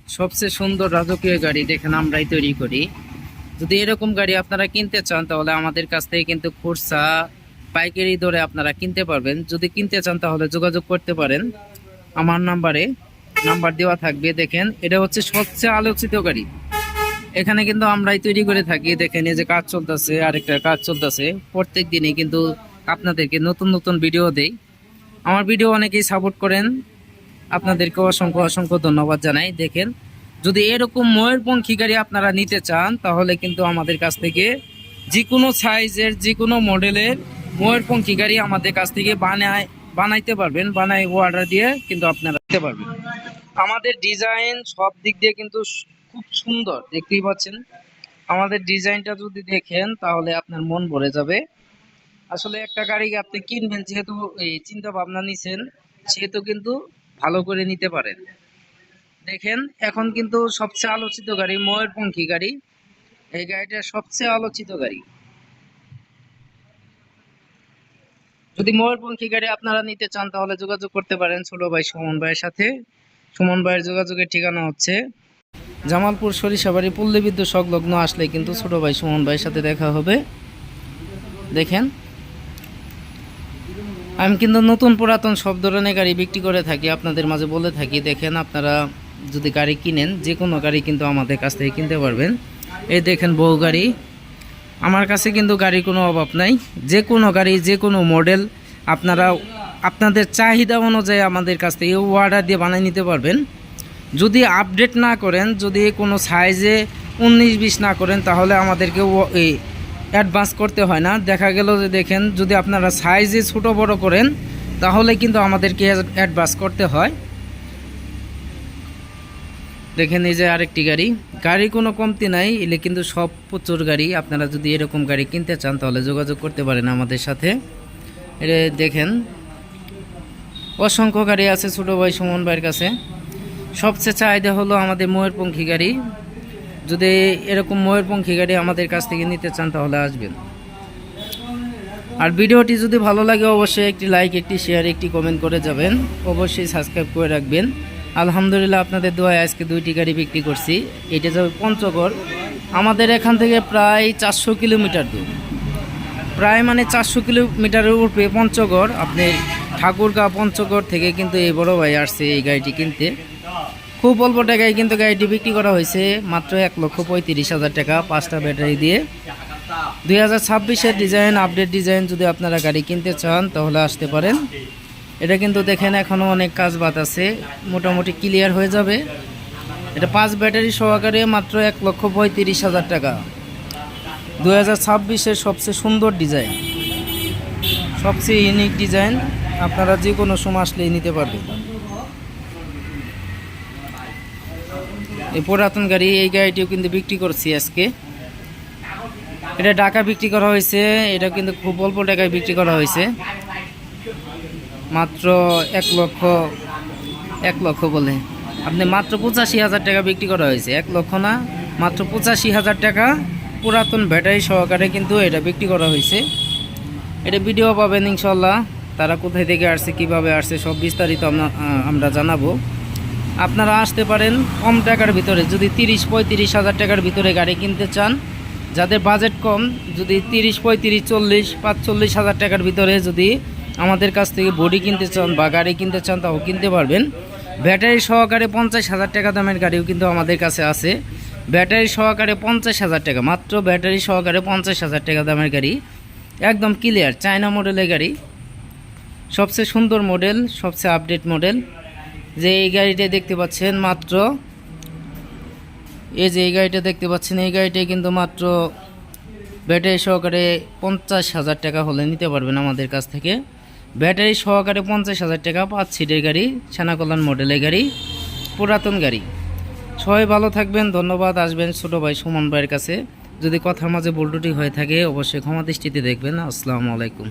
সবচেয়ে সুন্দর রাজকীয় গাড়ি দেখেন আমরাই তৈরি করি। যদি এরকম গাড়ি আপনারা কিনতে চান তাহলে আমাদের কাছ থেকে কিন্তু খুচরা পাইকারি দরে আপনারা কিনতে পারবেন। যদি কিনতে চান তাহলে যোগাযোগ করতে পারেন আমার নাম্বার দেওয়া থাকবে। দেখেন এটা হচ্ছে সবচেয়ে আলোচিত গাড়ি, এখানে কিন্তু আমরাই তৈরি করে থাকি। দেখেন এই যে কাজ চলতেছে, আরেকটা কাজ চলতেছে। প্রত্যেক দিনই কিন্তু আপনাদেরকে নতুন নতুন ভিডিও দেই। আমার ভিডিও অনেকেই সাপোর্ট করেন, আপনাদেরকে অসংখ্য অসংখ্য ধন্যবাদ জানাই। দেখেন যদি এরকম ময়ূরপঙ্খী গাড়ি আপনারা নিতে চান তাহলে কিন্তু আমাদের কাছ থেকে যে কোনো সাইজের যে কোনো মডেলের ময়ূরপঙ্খী গাড়ি আমাদের কাছ থেকে বানাইতে পারবেন। অর্ডার দিয়ে কিন্তু আপনারা নিতে পারবেন। আমাদের ডিজাইন সব দিক দিয়ে কিন্তু খুব সুন্দর, দেখতেই পাচ্ছেন। আমাদের ডিজাইনটা যদি দেখেন তাহলে আপনার মন ভরে যাবে। আসলে একটা গাড়ি আপনি কিনবেন, যেহেতু এই চিন্তা ভাবনা নিছেন, সেহেতু কিন্তু ভালো করে নিতে পারেন। দেখেন এখন কিন্তু সবচেয়ে আলোচিত গাড়ি ময়ূরপঙ্খী গাড়ি, এই গাড়িটা সবচেয়ে আলোচিত গাড়ি। যদি ময়ূরপঙ্খী গাড়ি আপনারা নিতে চান তাহলে যোগাযোগ করতে পারেন ছোট ভাই সুমন ভাইয়ের সাথে। সুমন ভাইয়ের যোগাযোগের ঠিকানা হচ্ছে জামালপুর সরিষাবাড়ি পল্লী বিদ্যুৎ সংলগ্ন আসলে কিন্তু ছোট ভাই সুমন ভাইয়ের সাথে দেখা হবে। দেখেন আমি কিন্তু নতুন পুরাতন সব ধরনের গাড়ি বিক্রি করে থাকি, আপনাদের মাঝে বলে থাকি। দেখেন আপনারা যদি গাড়ি কিনেন, যে কোনো গাড়ি কিন্তু আমাদের কাছ থেকে কিনতে পারবেন। এই দেখেন বহু গাড়ি, আমার কাছে কিন্তু গাড়ির কোনো অভাব নাই। যে কোনো গাড়ি যে কোনো মডেল আপনারা আপনাদের চাহিদা অনুযায়ী আমাদের কাছ থেকে অর্ডার দিয়ে বানিয়ে নিতে পারবেন। যদি আপডেট না করেন, যদি কোনো সাইজে 19-20 না করেন তাহলে আমাদেরকে এই অ্যাডভান্স করতে হয় না। দেখা গেল যে দেখেন যদি আপনারা সাইজে ছোটো বড় করেন তাহলে কিন্তু আমাদেরকে অ্যাডভান্স করতে হয়। দেখেন এই যে আরেকটি গাড়ি কোনো কমতি নাই, এলে কিন্তু সব প্রচুর গাড়ি। আপনারা যদি এরকম গাড়ি কিনতে চান তাহলে যোগাযোগ করতে পারেন আমাদের সাথে। এটা দেখেন অসংখ্য গাড়ি আছে ছোটো ভাই সুমন ভাইয়ের কাছে। সবচেয়ে চাহিদা হলো আমাদের ময়ূরপঙ্খী গাড়ি। যদি এরকম ময়ূরপঙ্খী গাড়ি আমাদের কাছ থেকে নিতে চান তাহলে আসবেন। আর ভিডিওটি যদি ভালো লাগে অবশ্যই একটি লাইক, একটি শেয়ার, একটি কমেন্ট করে যাবেন। অবশ্যই সাবস্ক্রাইব করে রাখবেন। আলহামদুলিল্লাহ আপনাদের দোয়ায় আজকে 2টি গাড়ি বিক্রি করছি। এটা যাবে পঞ্চগড়। আমাদের এখান থেকে প্রায় 400 কিলোমিটার দূর, প্রায় মানে 400 কিলোমিটারের উপরে পঞ্চগড়। আপনি ঠাকুরগাঁও পঞ্চগড় থেকে কিন্তু এই বড় ভাই আসছে এই গাড়িটি কিনতে। খুব অল্প টাকায় কিন্তু গাড়িটি বিক্রি করা হয়েছে, মাত্র 1,35,000 টাকা, 5টা ব্যাটারি দিয়ে। 2026-এর ডিজাইন, আপডেট ডিজাইন। যদি আপনারা গাড়ি কিনতে চান তাহলে আসতে পারেন। এটা কিন্তু দেখেন এখনও অনেক কাজ বাদ আছে, মোটামুটি ক্লিয়ার হয়ে যাবে। এটা 5 ব্যাটারি সহকারে মাত্র 1,35,000 টাকা। 2026-এর সবচেয়ে সুন্দর ডিজাইন, সবচেয়ে ইউনিক ডিজাইন। আপনারা যে কোনো সময় আসলেই নিতে পারবেন। এই পুরাতন গাড়ি, এই গাড়িটিও কিন্তু বিক্রি করছি আজকে। এটা ঢাকা বিক্রি করা হয়েছে, এটা কিন্তু খুব অল্প টাকায় বিক্রি করা হয়েছে, মাত্র 1 লক্ষ বলে আপনি মাত্র 85,000 টাকা বিক্রি করা হয়েছে। 1 লক্ষ না, মাত্র 85,000 টাকা পুরাতন ব্যাটারি সহকারে কিন্তু এটা বিক্রি করা হয়েছে। এটা ভিডিও পাবেন ইনশাল্লাহ, তারা কোথায় থেকে আসছে, কিভাবে আসছে, সব বিস্তারিত আমরা জানাবো। আপনারা আসতে পারেন কম টাকার ভিতরে। যদি 30-35,000 টাকার ভিতরে গাড়ি কিনতে চান, যাদের বাজেট কম, যদি 30-35-40-45,000 টাকার ভিতরে যদি আমাদের কাছ থেকে বডি কিনতে চান বা গাড়ি কিনতে চান তাও কিনতে পারবেন। ব্যাটারি সহকারে 50,000 টাকা দামের গাড়িও কিন্তু আমাদের কাছে আছে। ব্যাটারি সহকারে 50,000 টাকা, মাত্র ব্যাটারি সহকারে 50,000 টাকা দামের গাড়ি, একদম ক্লিয়ার চায়না মডেলের গাড়ি। সবচেয়ে সুন্দর মডেল, সবচেয়ে আপডেট মডেল। যে এই গাড়িটা দেখতে পাচ্ছেন মাত্র, এই যে এই গাড়িটা দেখতে পাচ্ছেন, এই গাড়িটা কিন্তু মাত্র ব্যাটারি সহকারে 50,000 টাকা হলে নিতে পারবেন আমাদের কাছ থেকে। ব্যাটারি সহকারে 50,000 টাকা, 5 সিটের গাড়ি, ছানাকল্যাণ মডেলের গাড়ি, পুরাতন গাড়ি। সবাই ভালো থাকবেন, ধন্যবাদ। আসবেন ছোটো ভাই সুমন ভাইয়ের কাছে। যদি কথার মাঝে ভুল ত্রুটি হয়ে থাকে অবশ্যই ক্ষমা দৃষ্টিতে দেখবেন। আসসালামু আলাইকুম।